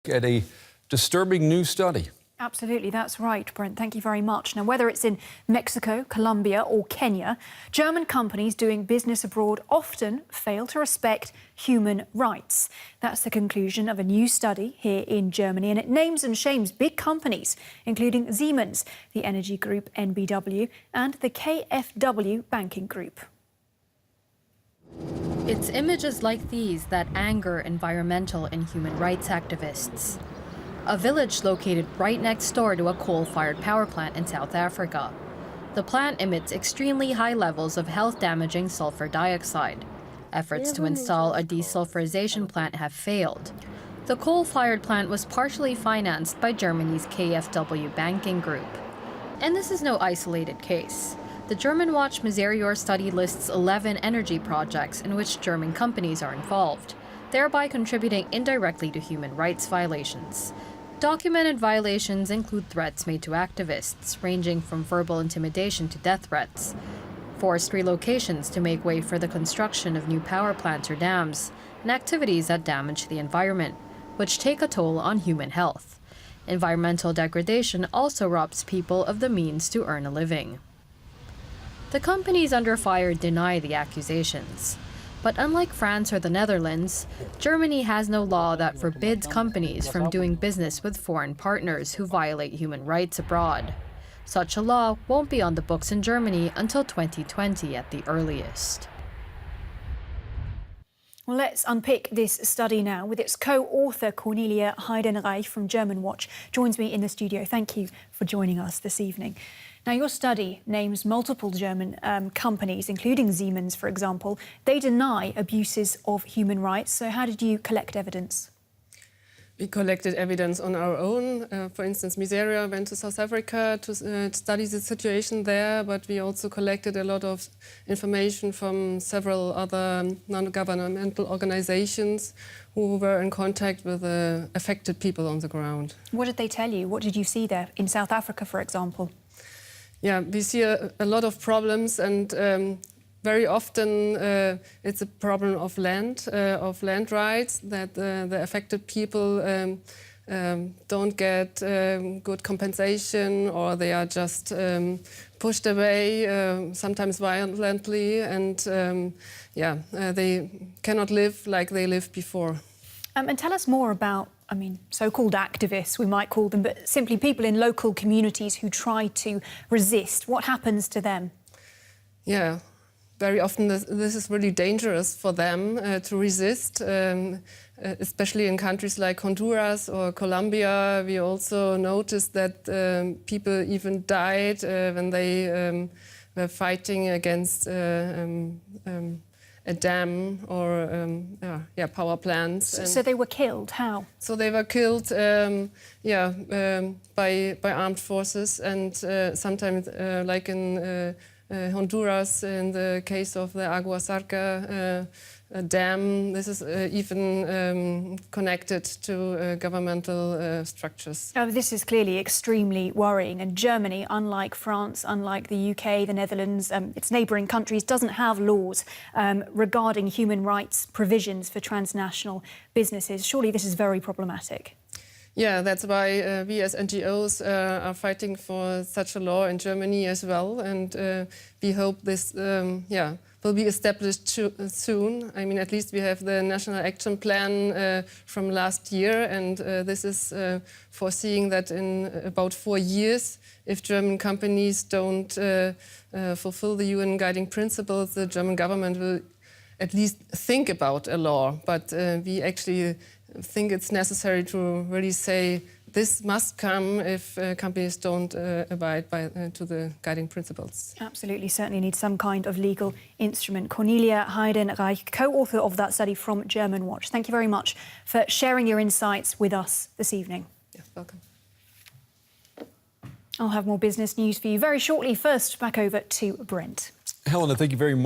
At a disturbing new study. Absolutely, that's right, Brent. Thank you very much. Now, whether it's in Mexico, Colombia or Kenya, German companies doing business abroad often fail to respect human rights. That's the conclusion of a new study here in Germany, and it names and shames big companies, including Siemens, the energy group EnBW, and the KfW banking group. It's images like these that anger environmental and human rights activists. A village located right next door to a coal-fired power plant in South Africa. The plant emits extremely high levels of health-damaging sulfur dioxide. Efforts to install a desulfurization plant have failed. The coal-fired plant was partially financed by Germany's KfW banking group. And this is no isolated case. The Germanwatch Miserior study lists 11 energy projects in which German companies are involved, thereby contributing indirectly to human rights violations. Documented violations include threats made to activists, ranging from verbal intimidation to death threats, forced relocations to make way for the construction of new power plants or dams, and activities that damage the environment, which take a toll on human health. Environmental degradation also robs people of the means to earn a living. The companies under fire deny the accusations. But unlike France or the Netherlands, Germany has no law that forbids companies from doing business with foreign partners who violate human rights abroad. Such a law won't be on the books in Germany until 2020 at the earliest. Well, let's unpick this study now with its co-author Cornelia Heydenreich from Germanwatch joins me in the studio. Thank you for joining us this evening. Now, your study names multiple German companies, including Siemens, for example. They deny abuses of human rights. So how did you collect evidence? We collected evidence on our own. For instance, Miseria went to South Africa to study the situation there, but we also collected a lot of information from several other non-governmental organizations who were in contact with affected people on the ground. What did they tell you? What did you see there in South Africa, for example? Yeah, we see a lot of problems, and very often it's a problem of land rights, that the affected people don't get good compensation, or they are just pushed away, sometimes violently, and they cannot live like they lived before. And tell us more about, so-called activists, we might call them, but simply people in local communities who try to resist. What happens to them? Yeah, very often this is really dangerous for them to resist, especially in countries like Honduras or Colombia. We also noticed that people even died when they were fighting against a dam or power plants. So they were killed. How? So they were killed, by armed forces, and sometimes, like in Honduras, in the case of the Agua Zarca dam, this is even connected to governmental structures. Oh, this is clearly extremely worrying. And Germany, unlike France, unlike the UK, the Netherlands, its neighbouring countries, doesn't have laws regarding human rights provisions for transnational businesses. Surely this is very problematic. Yeah, that's why we as NGOs are fighting for such a law in Germany as well, and we hope this will be established soon. I mean, at least we have the National Action Plan from last year, and this is foreseeing that in about 4 years, if German companies don't fulfill the UN guiding principles, the German government will at least think about a law. But we actually think it's necessary to really say this must come if companies don't abide to the guiding principles. Absolutely, certainly need some kind of legal instrument. Cornelia Heydenreich, co-author of that study from Germanwatch. Thank you very much for sharing your insights with us this evening. Yeah, welcome. I'll have more business news for you very shortly. First, back over to Brent. Helena, thank you very much.